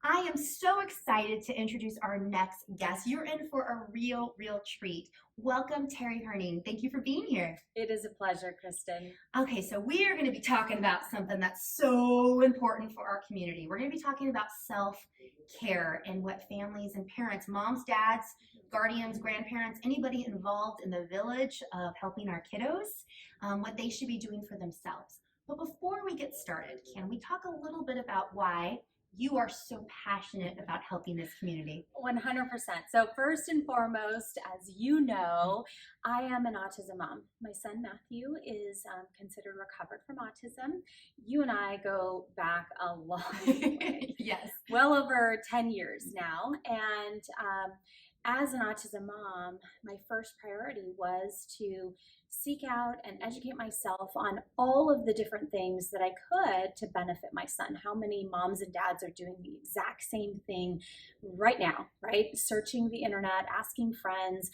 I am so excited to introduce our next guest. You're in for a real treat. Welcome, Terri Hirning. Thank you for being here. It is a pleasure, Kristen. Okay, so we are going to be talking about something that's so important for our community. We're going to be talking about self-care and what families and parents, moms, dads, guardians, grandparents, anybody involved in the village of helping our kiddos, what they should be doing for themselves. But before we get started, can we talk a little bit about why you are so passionate about helping this community? 100%. So first and foremost, as you know, I am an autism mom. My son Matthew is considered recovered from autism. You and I go back a long way. Yes. Well over 10 years now. And as an autism mom, my first priority was to seek out and educate myself on all of the different things that I could to benefit my son. How many moms and dads are doing the exact same thing right now, right? Searching the internet, asking friends,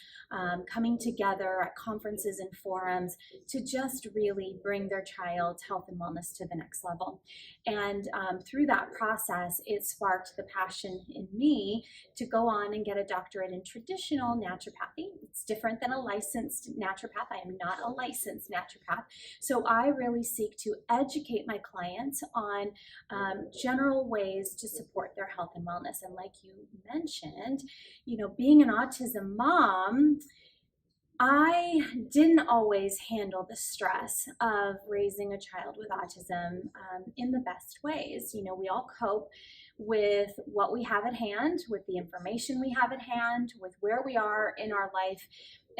coming together at conferences and forums to just really bring their child's health and wellness to the next level. And through that process, it sparked the passion in me to go on and get a doctorate in traditional naturopathy. It's different than a licensed naturopath. I am not a licensed naturopath. So I really seek to educate my clients on general ways to support their health and wellness. And like you mentioned, being an autism mom, I didn't always handle the stress of raising a child with autism in the best ways. We all cope with what we have at hand, with the information we have at hand, with where we are in our life.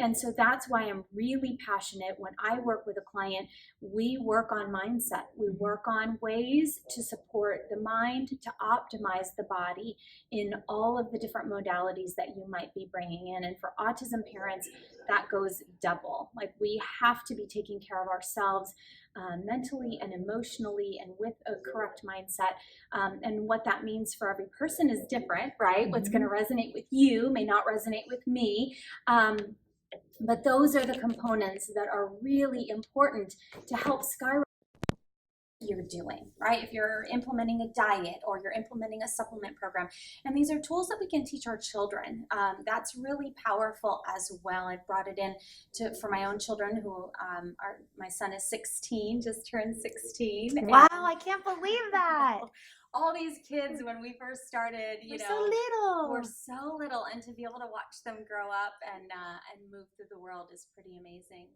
And so that's why I'm really passionate. When I work with a client, we work on mindset. We work on ways to support the mind, to optimize the body in all of the different modalities that you might be bringing in. And for autism parents, that goes double. Like, we have to be taking care of ourselves mentally and emotionally and with a correct mindset. And what that means for every person is different, right? Mm-hmm. What's going to resonate with you may not resonate with me. But those are the components that are really important to help skyrocket you're doing, right? If you're implementing a diet or you're implementing a supplement program, and these are tools that we can teach our children. That's really powerful as well. I brought it in for my own children who my son is 16, just turned 16. Wow, I can't believe that. All these kids, when we first started, we're so little, and to be able to watch them grow up and move through the world is pretty amazing.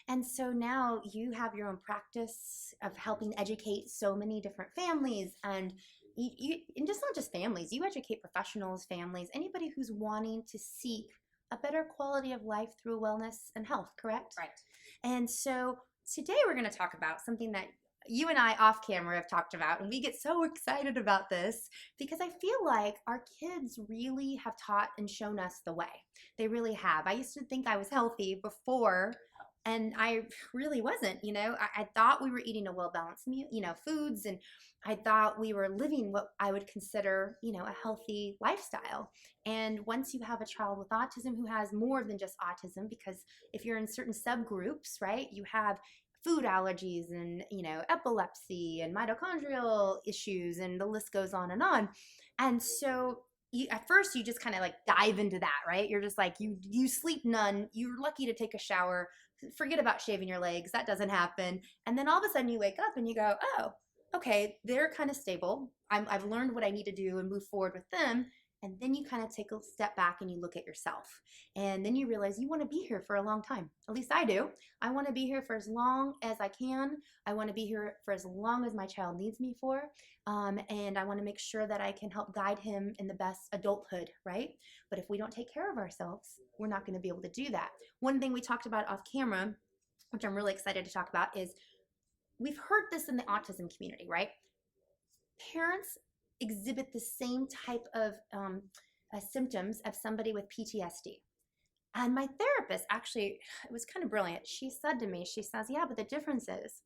And so now you have your own practice of helping educate so many different families, and and just not just families, you educate professionals, families, anybody who's wanting to seek a better quality of life through wellness and health, correct? Right. And so today we're going to talk about something that you and I off camera have talked about, and we get so excited about this because I feel like our kids really have taught and shown us the way. They really have. I used to think I was healthy before, and I really wasn't. I thought we were eating a well-balanced meal, foods, and I thought we were living what I would consider, a healthy lifestyle. And once you have a child with autism who has more than just autism, because if you're in certain subgroups, right, you have food allergies and, epilepsy and mitochondrial issues, and the list goes on and on. And so at first you just kind of like dive into that, right? You're just like, you sleep none, you're lucky to take a shower, forget about shaving your legs, that doesn't happen. And then all of a sudden you wake up and you go, oh, okay, they're kind of stable. I've learned what I need to do and move forward with them. And then you kind of take a step back and you look at yourself. And then you realize you want to be here for a long time. At least I do. I want to be here for as long as I can. I want to be here for as long as my child needs me for. And I want to make sure that I can help guide him in the best adulthood, right? But if we don't take care of ourselves, we're not going to be able to do that. One thing we talked about off camera, which I'm really excited to talk about, is we've heard this in the autism community, right? Parents exhibit the same type of symptoms of somebody with PTSD. And my therapist, actually, it was kind of brilliant. She said to me, she says, yeah, but the difference is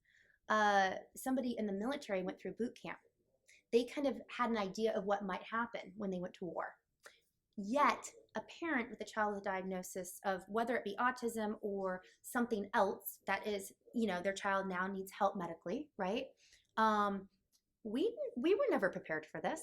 somebody in the military went through boot camp. They kind of had an idea of what might happen when they went to war. Yet a parent with a child with a diagnosis of whether it be autism or something else that is, their child now needs help medically, right? We were never prepared for this.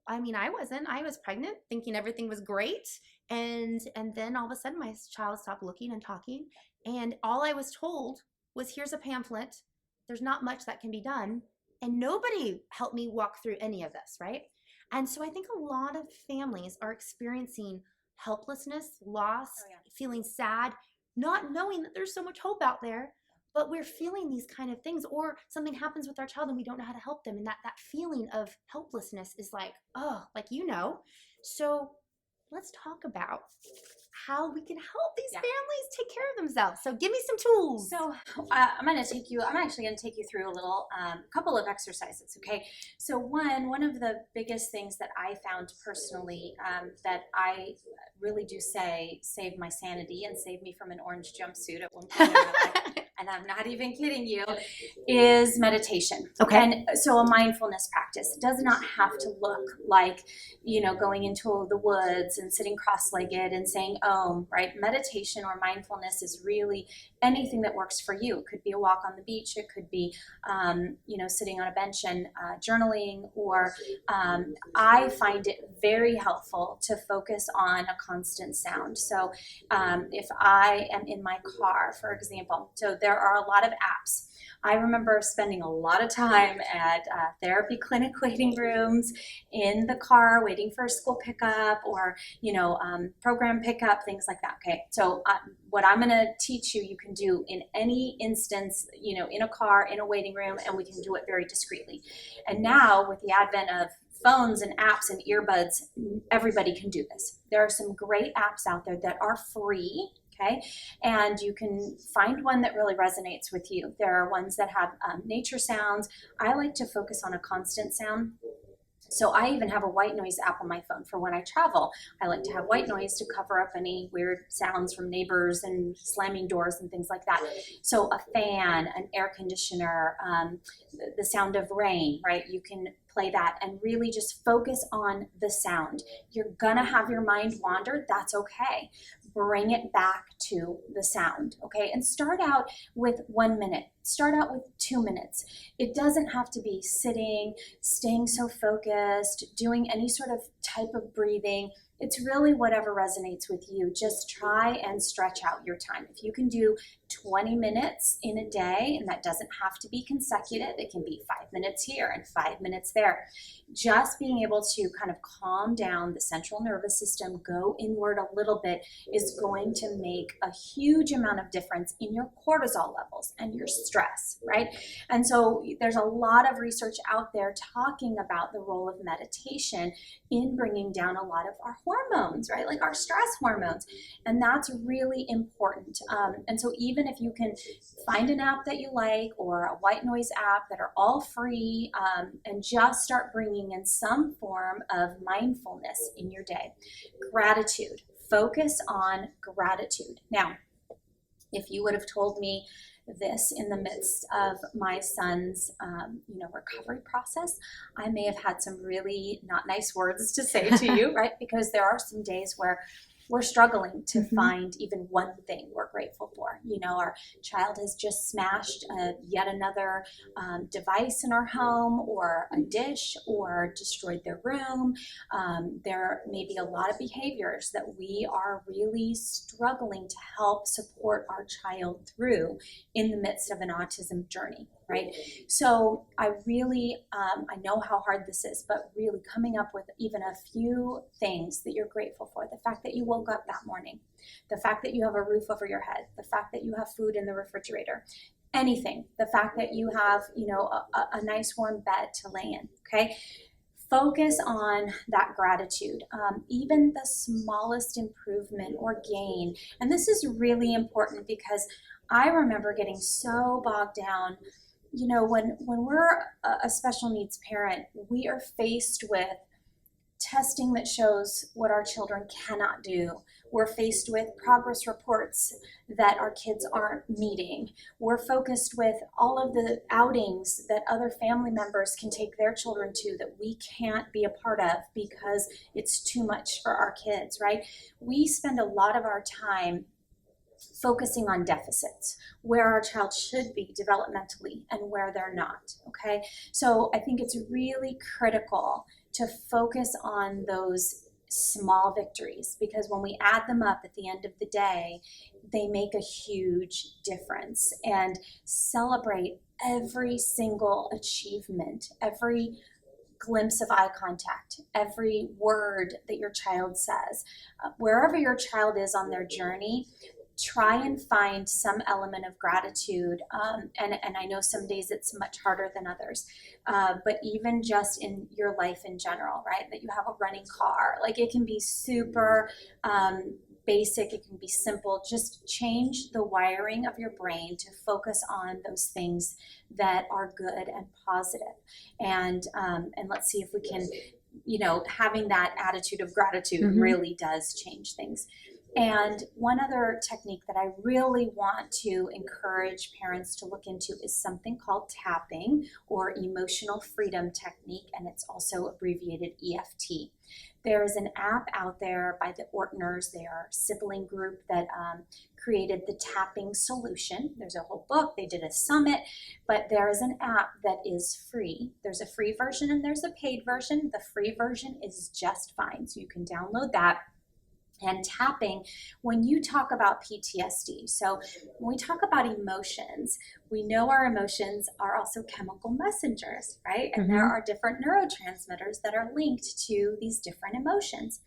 I mean, I wasn't. I was pregnant, thinking everything was great, and then all of a sudden my child stopped looking and talking, and all I was told was, "Here's a pamphlet. There's not much that can be done." And nobody helped me walk through any of this, right? And so I think a lot of families are experiencing helplessness, loss, Oh yeah. feeling sad, not knowing that there's so much hope out there, but we're feeling these kind of things, or something happens with our child and we don't know how to help them, and that feeling of helplessness is like, oh, like, so let's talk about how we can help these Yeah. families take care of themselves. So give me some tools. So I'm actually going to take you through a little couple of exercises. Okay. So one of the biggest things that I found personally that I really do say saved my sanity and saved me from an orange jumpsuit at one point in my life, and I'm not even kidding you, is meditation. Okay. And so a mindfulness practice. It does not have to look like, going into the woods and sitting cross-legged and saying Om, right? Meditation or mindfulness is really anything that works for you. It could be a walk on the beach. It could be, sitting on a bench and journaling, or I find it very helpful to focus on a constant sound. So if I am in my car, for example, so there are a lot of apps. I remember spending a lot of time at therapy clinic waiting rooms, in the car waiting for a school pickup, or program pickup, things like that. Okay, so what I'm going to teach you can do in any instance, in a car, in a waiting room, and we can do it very discreetly. And now with the advent of phones and apps and earbuds, everybody can do this. There are some great apps out there that are free. Okay, and you can find one that really resonates with you. There are ones that have nature sounds. I like to focus on a constant sound. So I even have a white noise app on my phone for when I travel. I like to have white noise to cover up any weird sounds from neighbors and slamming doors and things like that. So a fan, an air conditioner, the sound of rain, right? You can play that and really just focus on the sound. You're gonna have your mind wander, that's okay. Bring it back to the sound, okay? And start out with 1 minute. Start out with 2 minutes. It doesn't have to be sitting, staying so focused, doing any sort of type of breathing. It's really whatever resonates with you. Just try and stretch out your time. If you can do 20 minutes in a day, and that doesn't have to be consecutive, it can be 5 minutes here and 5 minutes there. Just being able to kind of calm down the central nervous system, go inward a little bit, is going to make a huge amount of difference in your cortisol levels and your stress, right? And so there's a lot of research out there talking about the role of meditation in bringing down a lot of our hormones, right? Like our stress hormones. And that's really important. And so even if you can find an app that you like, or a white noise app, that are all free, and just start bringing in some form of mindfulness in your day. Gratitude. Focus on gratitude. Now, if you would have told me this in the midst of my son's recovery process, I may have had some really not nice words to say to you, right? Because there are some days where we're struggling to find even one thing we're grateful for. Our child has just smashed yet another device in our home, or a dish, or destroyed their room. There may be a lot of behaviors that we are really struggling to help support our child through in the midst of an autism journey. Right? So I really, I know how hard this is, but really coming up with even a few things that you're grateful for. The fact that you woke up that morning, the fact that you have a roof over your head, the fact that you have food in the refrigerator, anything, the fact that you have, a nice warm bed to lay in, okay? Focus on that gratitude, even the smallest improvement or gain. And this is really important because I remember getting so bogged down. When we're a special needs parent, we are faced with testing that shows what our children cannot do. We're faced with progress reports that our kids aren't meeting. We're focused with all of the outings that other family members can take their children to that we can't be a part of because it's too much for our kids, right? We spend a lot of our time focusing on deficits, where our child should be developmentally and where they're not, okay? So I think it's really critical to focus on those small victories, because when we add them up at the end of the day, they make a huge difference. And celebrate every single achievement, every glimpse of eye contact, every word that your child says. Wherever your child is on their journey, try and find some element of gratitude. And I know some days it's much harder than others, but even just in your life in general, right? That you have a running car, like it can be super basic, it can be simple. Just change the wiring of your brain to focus on those things that are good and positive. And let's see if we can, having that attitude of gratitude really does change things. And one other technique that I really want to encourage parents to look into is something called tapping, or emotional freedom technique, and it's also abbreviated EFT. There is an app out there by the Ortners, they are a sibling group that created the tapping solution. There's a whole book, they did a summit, but there is an app that is free. There's a free version and there's a paid version. The free version is just fine, so you can download that. And tapping, when you talk about PTSD, so when we talk about emotions, we know our emotions are also chemical messengers, right? And there are different neurotransmitters that are linked to these different emotions.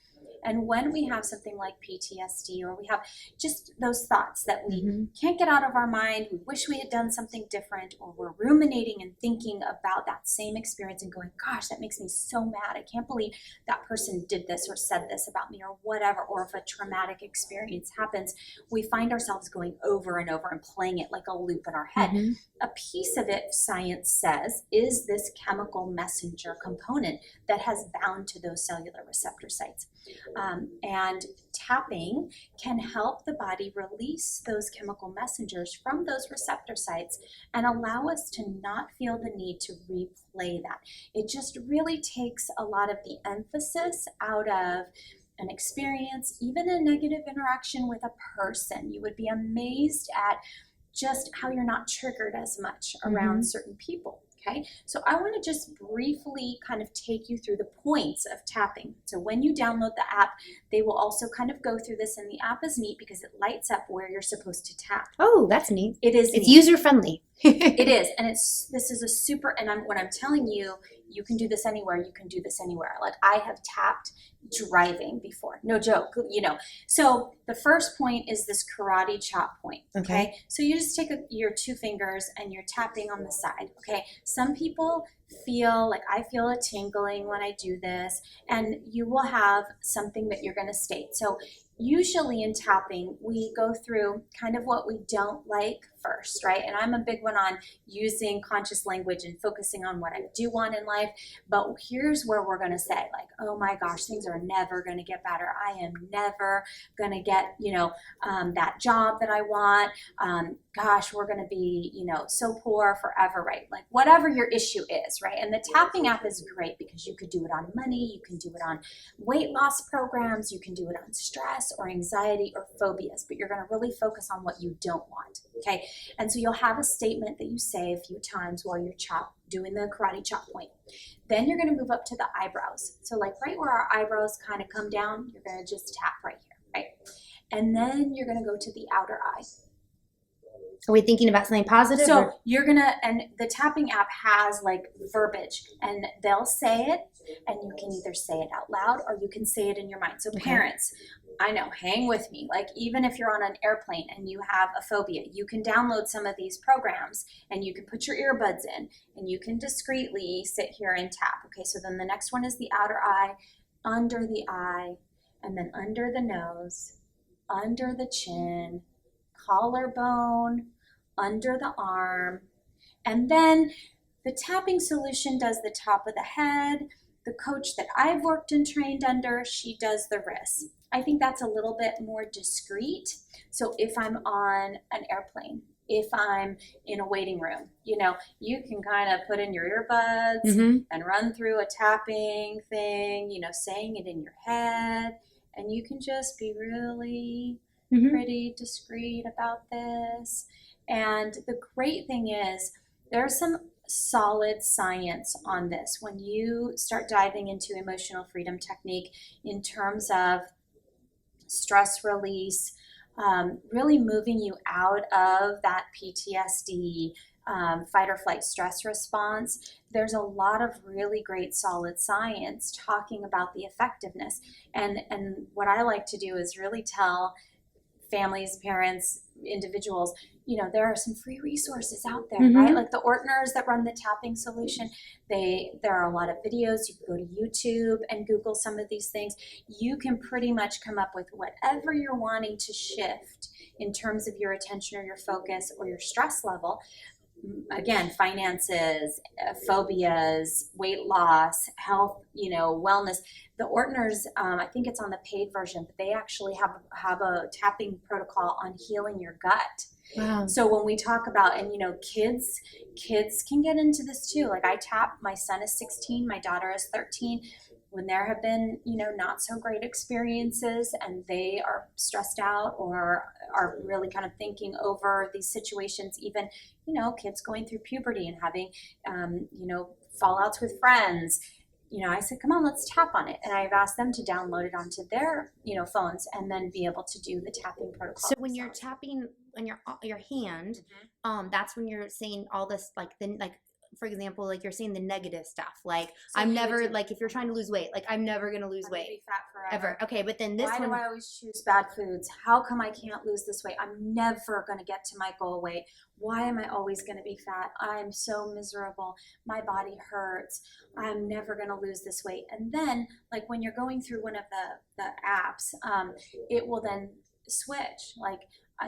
And when we have something like PTSD, or we have just those thoughts that we can't get out of our mind, we wish we had done something different, or we're ruminating and thinking about that same experience and going, gosh, that makes me so mad. I can't believe that person did this or said this about me or whatever. Or if a traumatic experience happens, we find ourselves going over and over and playing it like a loop in our head. A piece of it, science says, is this chemical messenger component that has bound to those cellular receptor sites. And tapping can help the body release those chemical messengers from those receptor sites and allow us to not feel the need to replay that. It just really takes a lot of the emphasis out of an experience, even a negative interaction with a person. You would be amazed at just how you're not triggered as much around certain people. Okay, so I want to just briefly kind of take you through the points of tapping. So when you download the app, they will also kind of go through this, and the app is neat because it lights up where you're supposed to tap. Oh, that's neat. It is. It's user friendly. It is, and this is a super. And what I'm telling you, you can do this anywhere. You can do this anywhere. Like I have tapped driving before, no joke. So the first point is this karate chop point. Okay, so you just take your two fingers and you're tapping on the side. Okay, some people feel like I feel a tingling when I do this, and you will have something that you're going to state. So usually in tapping, we go through kind of what we don't like first, right? And I'm a big one on using conscious language and focusing on what I do want in life. But here's where we're going to say, like, oh my gosh, things are never going to get better. I am never going to get, that job that I want. Gosh, we're going to be, so poor forever, right? Like whatever your issue is, right? And the tapping app is great because you could do it on money, you can do it on weight loss programs, you can do it on stress or anxiety or phobias, but you're going to really focus on what you don't want. Okay, and so you'll have a statement that you say a few times while you're doing the karate chop point. Then you're going to move up to the eyebrows. So like right where our eyebrows kind of come down, you're going to just tap right here, right? And then you're going to go to the outer eye. Are we thinking about something positive? So you're going to, and the tapping app has like verbiage, and they'll say it, and you can either say it out loud or you can say it in your mind. So parents, I know, hang with me. Like even if you're on an airplane and you have a phobia, you can download some of these programs and you can put your earbuds in and you can discreetly sit here and tap. Okay, so then the next one is the outer eye, under the eye, and then under the nose, under the chin, collarbone, under the arm, and then the tapping solution does the top of the head. The coach that I've worked and trained under, she does the wrists. I think that's a little bit more discreet. So if I'm on an airplane, if I'm in a waiting room, you can kind of put in your earbuds and run through a tapping thing, saying it in your head, and you can just be really pretty discreet about this. And the great thing is there are some solid science on this. When you start diving into emotional freedom technique in terms of stress release, really moving you out of that PTSD, fight or flight stress response. There's a lot of really great solid science talking about the effectiveness. And what I like to do is really tell families, parents, individuals, there are some free resources out there, right? Like the Ortners that run the tapping solution, there are a lot of videos. You can go to YouTube and Google some of these things. You can pretty much come up with whatever you're wanting to shift in terms of your attention or your focus or your stress level. Again, finances, phobias, weight loss, health, wellness. The Ortners, I think it's on the paid version, but they actually have a tapping protocol on healing your gut. Wow. So when we talk about, and kids can get into this too. Like I tap, my son is 16, my daughter is 13. When there have been, not so great experiences and they are stressed out or are really kind of thinking over these situations, even, kids going through puberty and having, fallouts with friends, I said, come on, let's tap on it. And I've asked them to download it onto their, phones and then be able to do the tapping protocol. So when you're tapping on your hand, that's when you're saying all this, for example, like you're saying the negative stuff, like so I'm never like if you're trying to lose weight, like I'm never gonna lose weight, be fat forever. Ever. Okay, but then this Why one, do I always choose bad foods? How come I can't lose this weight? I'm never gonna get to my goal weight. Why am I always gonna be fat? I'm so miserable. My body hurts. I'm never gonna lose this weight. And then, like when you're going through one of the apps, it will then switch. Like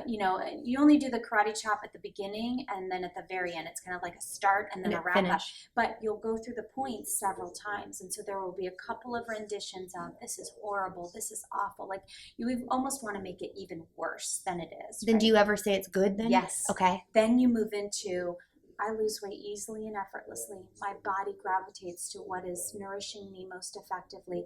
you only do the karate chop at the beginning and then at the very end. It's kind of like a start and then a wrap up. But you'll go through the points several times. And so there will be a couple of renditions of this is horrible, this is awful. Like you almost want to make it even worse than it is. Then right? Do you ever say it's good then? Yes. Okay. Then you move into I lose weight easily and effortlessly. My body gravitates to what is nourishing me most effectively.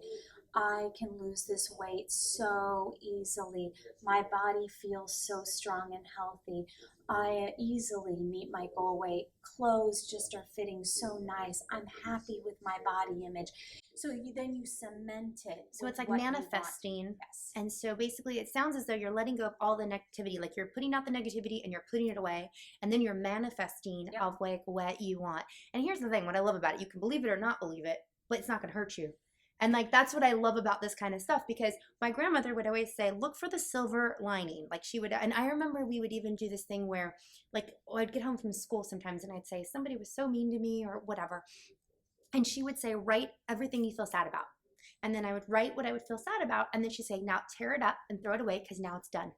I can lose this weight so easily. My body feels so strong and healthy. I easily meet my goal weight. Clothes just are fitting so nice. I'm happy with my body image. So then you cement it. So it's like manifesting. Yes. And so basically it sounds as though you're letting go of all the negativity. Like you're putting out the negativity and you're putting it away. And then you're manifesting of like what you want. And here's the thing, what I love about it, you can believe it or not believe it, but it's not going to hurt you. And like that's what I love about this kind of stuff, because my grandmother would always say, look for the silver lining. Like she would, and I remember we would even do this thing where like I'd get home from school sometimes and I'd say somebody was so mean to me or whatever. And she would say, write everything you feel sad about. And then I would write what I would feel sad about. And then she'd say, now tear it up and throw it away because now it's done.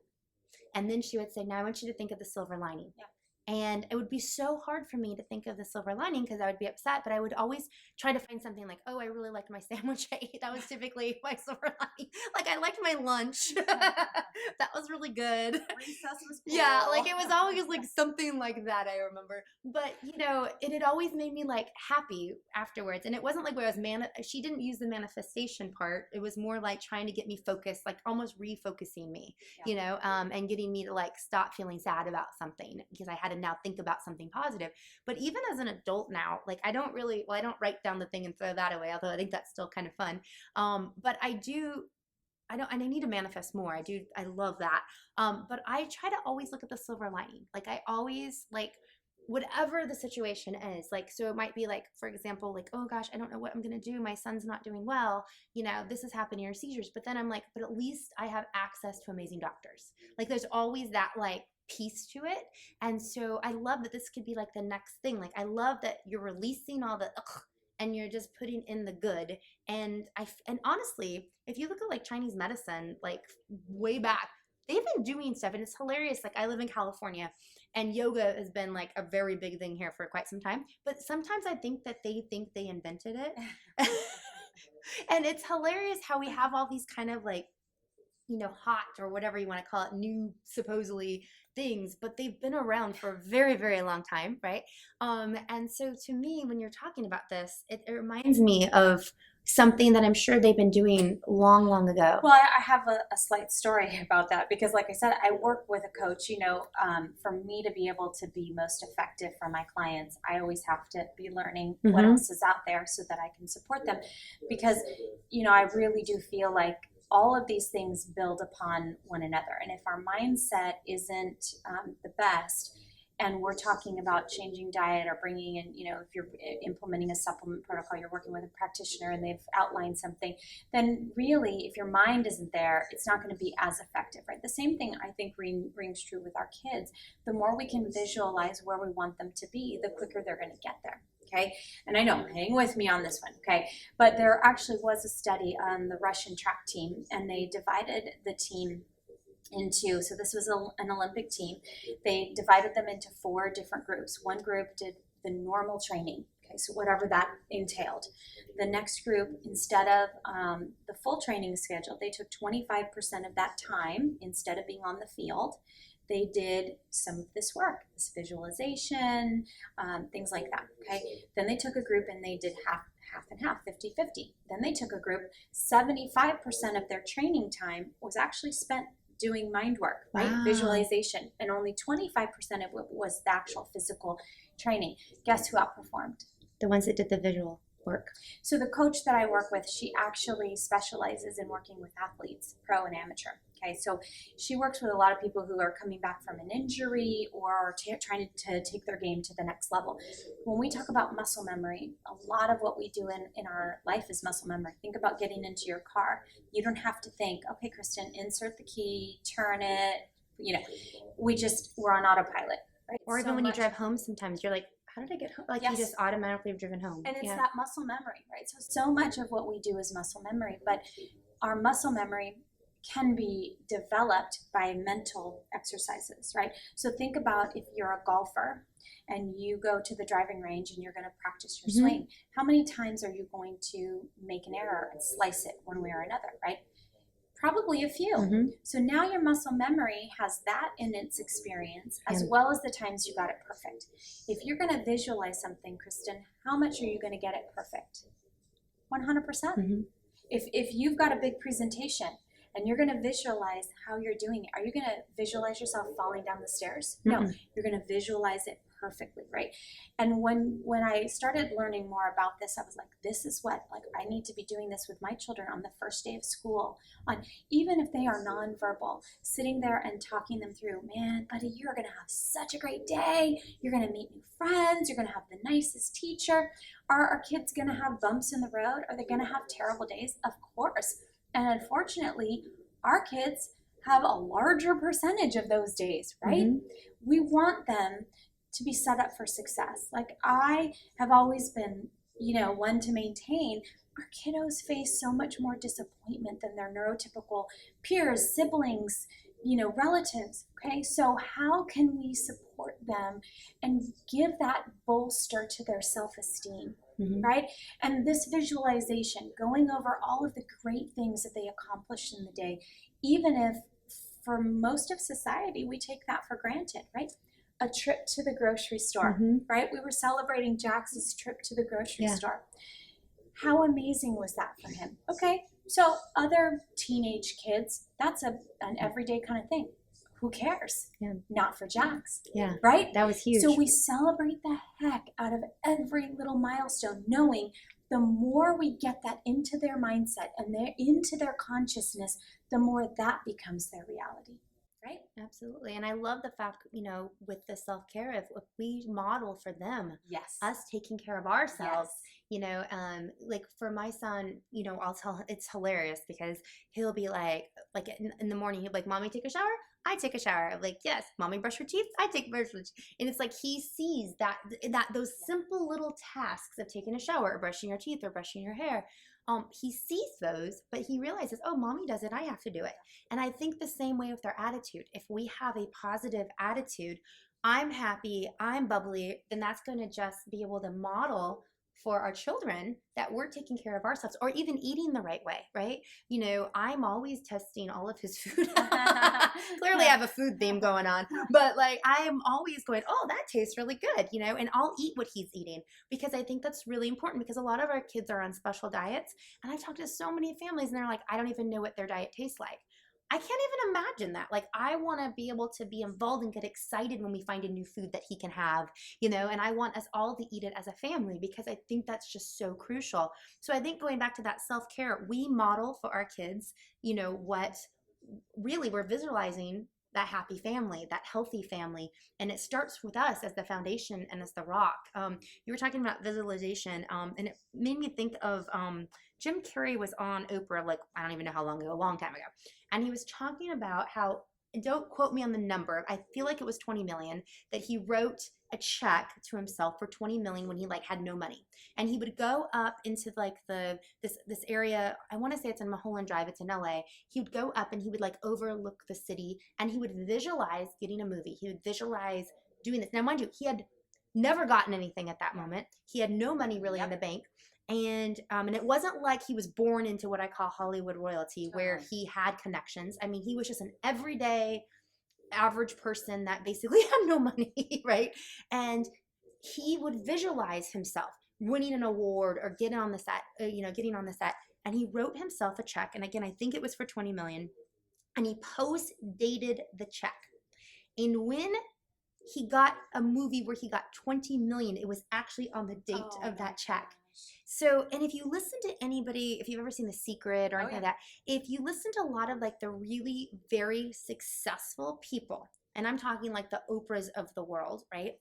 And then she would say, now I want you to think of the silver lining. Yeah. And it would be so hard for me to think of the silver lining because I would be upset, but I would always try to find something like, oh, I really liked my sandwich I ate. That was typically my silver lining. Like I liked my lunch. That was really good. Recess was cool. Yeah, like it was always like something like that, I remember. But, it always made me like happy afterwards. And it wasn't like where I was she didn't use the manifestation part. It was more like trying to get me focused, like almost refocusing me, and getting me to like stop feeling sad about something because I had to now think about something positive. But even as an adult now, like I don't write down the thing and throw that away, although I think that's still kind of fun. But I need to manifest more. I love that. But I try to always look at the silver lining. Like I always whatever the situation is, like, so it might be like, for example, like, oh gosh, I don't know what I'm going to do. My son's not doing well. This is happening or seizures. But then I'm like, but at least I have access to amazing doctors. Like there's always that like piece to it. And so I love that this could be like the next thing. Like I love that you're releasing all the and you're just putting in the good. And honestly, if you look at like Chinese medicine, like way back, they've been doing stuff and it's hilarious. Like I live in California and yoga has been like a very big thing here for quite some time. But sometimes I think that they think they invented it. And it's hilarious how we have all these kind of like, hot or whatever you want to call it, new supposedly things, but they've been around for a very, very long time, right? And so to me, when you're talking about this, it reminds me of something that I'm sure they've been doing long, long ago. Well, I have a slight story about that because, like I said, I work with a coach. For me to be able to be most effective for my clients, I always have to be learning what else is out there so that I can support them. Because, I really do feel like all of these things build upon one another. And if our mindset isn't the best, and we're talking about changing diet or bringing in, if you're implementing a supplement protocol, you're working with a practitioner and they've outlined something, then really, if your mind isn't there, it's not going to be as effective, right? The same thing I think rings true with our kids. The more we can visualize where we want them to be, the quicker they're going to get there. Okay. And I know, hang with me on this one. Okay. But there actually was a study on the Russian track team, and they divided the team into, so this was an Olympic team. They divided them into 4 different groups. One group did the normal training, okay, so whatever that entailed. The next group, instead of the full training schedule, they took 25% of that time instead of being on the field. They did some of this work, this visualization, things like that, okay? Then they took a group and they did half and half, 50-50. Then they took a group, 75% of their training time was actually spent doing mind work, right? Wow. Visualization, and only 25% of it was the actual physical training. Guess who outperformed? The ones that did the visual work. So the coach that I work with, she actually specializes in working with athletes, pro and amateur. Okay, so she works with a lot of people who are coming back from an injury or trying to take their game to the next level. When we talk about muscle memory, a lot of what we do in our life is muscle memory. Think about getting into your car. You don't have to think, okay, Kristen, insert the key, turn it. We're on autopilot. Right? Or even when you drive home, sometimes you're like, how did I get home? Like, yes. You just automatically have driven home. And it's that muscle memory, right? So much of what we do is muscle memory, but our muscle memory can be developed by mental exercises, right? So think about if you're a golfer and you go to the driving range and you're going to practice your swing. How many times are you going to make an error and slice it one way or another, right? Probably a few. So now your muscle memory has that in its experience, as well as the times you got it perfect. If you're going to visualize something, Kristen, how much are you going to get it perfect? 100%. If you've got a big presentation and you're going to visualize how you're doing it, are you going to visualize yourself falling down the stairs? No, you're going to visualize it perfectly, right? And when I started learning more about this, I was like, this is what, like, I need to be doing this with my children on the first day of school, on even if they are nonverbal, sitting there and talking them through, man, buddy, you're going to have such a great day. You're going to meet new friends. You're going to have the nicest teacher. Are our kids going to have bumps in the road? Are they going to have terrible days? Of course. And unfortunately, our kids have a larger percentage of those days, right? We want them to be set up for success. Like, I have always been, one to maintain, our kiddos face so much more disappointment than their neurotypical peers, siblings, relatives. Okay, so how can we support them and give that bolster to their self-esteem? Right? And this visualization, going over all of the great things that they accomplished in the day, even if for most of society, we take that for granted, right? A trip to the grocery store, right? We were celebrating Jax's trip to the grocery store. How amazing was that for him? Okay, so other teenage kids, that's an everyday kind of thing. Who cares? Not for Jax. Right? That was huge. So we celebrate the heck out of every little milestone, knowing the more we get that into their mindset and into their consciousness, the more that becomes their reality. Right? Absolutely. And I love the fact, with the self-care of if we model for them, us taking care of ourselves, like for my son, I'll tell him, it's hilarious because he'll be like in the morning, he'll be like, Mommy, take a shower? I take a shower. I'm like, yes. Mommy, brush your teeth? I brush your teeth. And it's like he sees that those simple little tasks of taking a shower or brushing your teeth or brushing your hair, he sees those, but he realizes, oh, Mommy does it, I have to do it. And I think the same way with our attitude. If we have a positive attitude, I'm happy, I'm bubbly, then that's going to just be able to model for our children that we're taking care of ourselves, or even eating the right way, right? I'm always testing all of his food. Clearly I have a food theme going on, but like I am always going, oh, that tastes really good, and I'll eat what he's eating, because I think that's really important, because a lot of our kids are on special diets, and I talk to so many families and they're like, I don't even know what their diet tastes like. I can't even imagine that. Like, I want to be able to be involved and get excited when we find a new food that he can have, and I want us all to eat it as a family, because I think that's just so crucial. So I think going back to that self-care, we model for our kids, what really we're visualizing, that happy family, that healthy family. And it starts with us as the foundation and as the rock. You were talking about visualization, and it made me think of Jim Carrey was on Oprah, like, I don't even know how long ago, a long time ago. And he was talking about how, don't quote me on the number, I feel like it was 20 million, that he wrote a check to himself for 20 million when he like had no money. And he would go up into like this area, I want to say it's in Mulholland Drive, it's in LA. He would go up and he would like overlook the city, and he would visualize getting a movie. He would visualize doing this. Now, mind you, he had never gotten anything at that moment. He had no money really in the bank. And it wasn't like he was born into what I call Hollywood royalty, where he had connections. I mean, he was just an everyday average person that basically had no money, right? And he would visualize himself winning an award or getting on the set, and he wrote himself a check. And again, I think it was for 20 million, and he post dated the check. And when he got a movie where he got 20 million, it was actually on the date of that check. So, and if you listen to anybody, if you've ever seen The Secret or anything like that, if you listen to a lot of like the really very successful people, and I'm talking like the Oprahs of the world, right?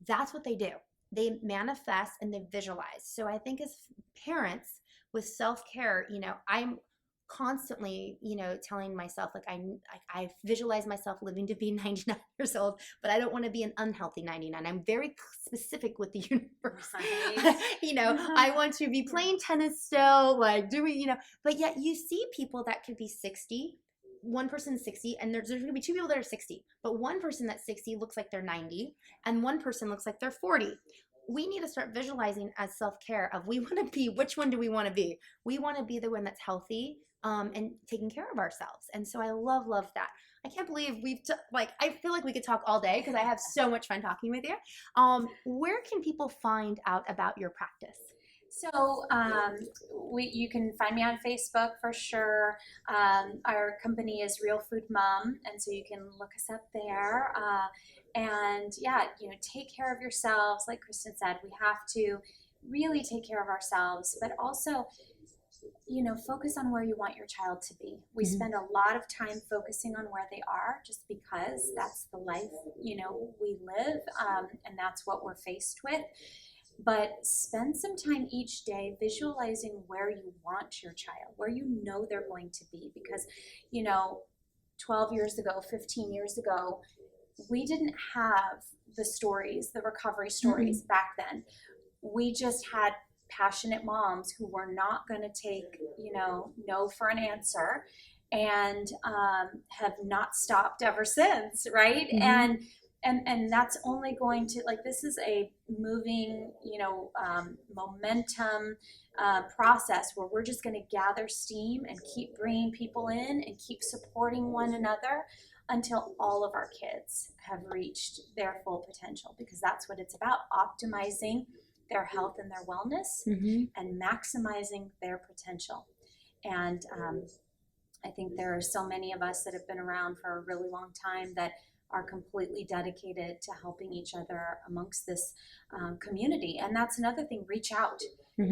That's what they do. They manifest and they visualize. So I think as parents with self-care, I'm constantly, telling myself, like, I visualize myself living to be 99 years old, but I don't want to be an unhealthy 99. I'm very specific with the universe. Right. I want to be playing tennis still, like doing, but yet you see people that could be 60. One person's 60, and there's going to be two people that are 60, but one person that's 60 looks like they're 90, and one person looks like they're 40. We need to start visualizing as self-care of, we want to be, which one do we want to be? We want to be the one that's healthy, and taking care of ourselves. And so I love that. I can't believe I feel like we could talk all day, because I have so much fun talking with you. Where can people find out about your practice? So you can find me on Facebook for sure. Our company is Real Food Mom, and so you can look us up there. And yeah, take care of yourselves. Like Kristen said, we have to really take care of ourselves, but also, focus on where you want your child to be. We spend a lot of time focusing on where they are, just because that's the life, we live, and that's what we're faced with. But spend some time each day visualizing where you want your child, where they're going to be. Because, 12 years ago, 15 years ago, we didn't have the stories, the recovery stories back then. We just had passionate moms who were not going to take, no for an answer, and have not stopped ever since, right? And that's only going to, like, this is a moving, momentum process where we're just going to gather steam and keep bringing people in and keep supporting one another until all of our kids have reached their full potential, because that's what it's about, optimizing their health and their wellness and maximizing their potential. And I think there are so many of us that have been around for a really long time that are completely dedicated to helping each other amongst this community. And that's another thing, reach out.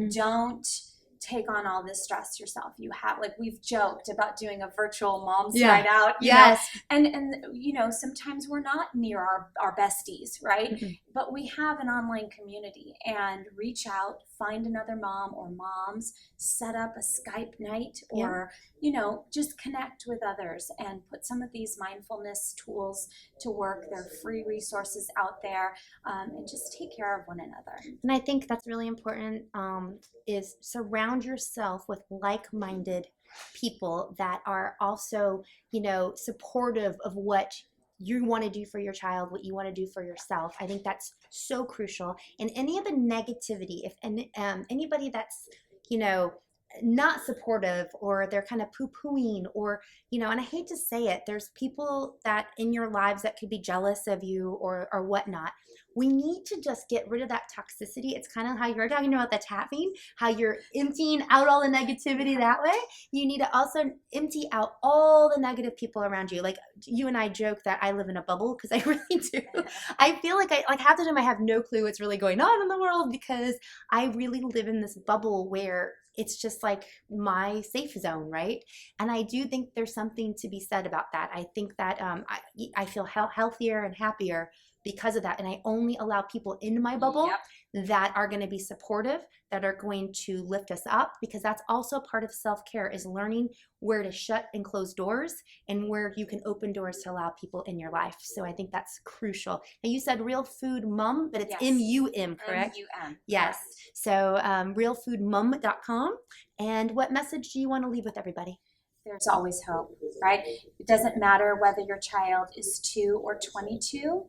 Don't take on all this stress yourself. You have, like, we've joked about doing a virtual mom's night out, you know, and sometimes we're not near our besties, right? But we have an online community, and reach out, find another mom or moms, set up a Skype night, or just connect with others and put some of these mindfulness tools to work. There are free resources out there, and just take care of one another. And I think that's really important, is surround yourself with like-minded people that are also, supportive of what you want to do for your child, what you want to do for yourself. I think that's so crucial. And any of the negativity, if anybody that's, you know, not supportive, or they're kind of poo-pooing, or, you know, and I hate to say it, there's people that in your lives that could be jealous of you or whatnot. We need to just get rid of that toxicity. It's kind of how you're talking about the tapping, how you're emptying out all the negativity that way. You need to also empty out all the negative people around you. Like you and I joke that I live in a bubble, because I really do. I feel like half the time I have no clue what's really going on in the world, because I really live in this bubble where it's just like my safe zone, right? And I do think there's something to be said about that. I think that I feel healthier and happier because of that. And I only allow people into my bubble that are going to be supportive, that are going to lift us up, because that's also part of self-care, is learning where to shut and close doors, and where you can open doors to allow people in your life. So I think that's crucial. Now you said Real Food Mum, but it's M-U-M, correct? M-U-M. Yes. So realfoodmum.com. And what message do you want to leave with everybody? There's always hope, right? It doesn't matter whether your child is 2 or 22.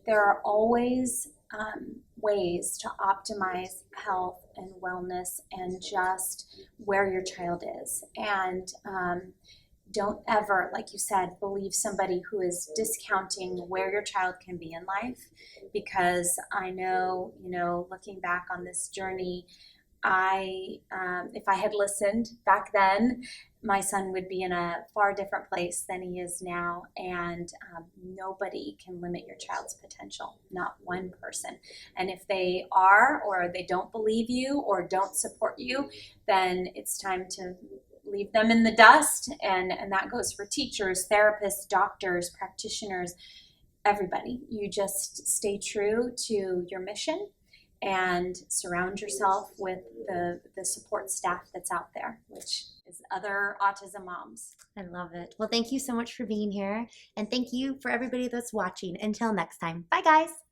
There are always ways to optimize health and wellness and just where your child is. And don't ever, like you said, believe somebody who is discounting where your child can be in life, because I know, you know, looking back on this journey, if I had listened back then, my son would be in a far different place than he is now. And nobody can limit your child's potential, not one person. And if they are, or they don't believe you or don't support you, then it's time to leave them in the dust. And that goes for teachers, therapists, doctors, practitioners, everybody. You just stay true to your mission and surround yourself with the support staff that's out there, which is other autism moms. I love it. Well, thank you so much for being here. And thank you for everybody that's watching. Until next time. Bye, guys.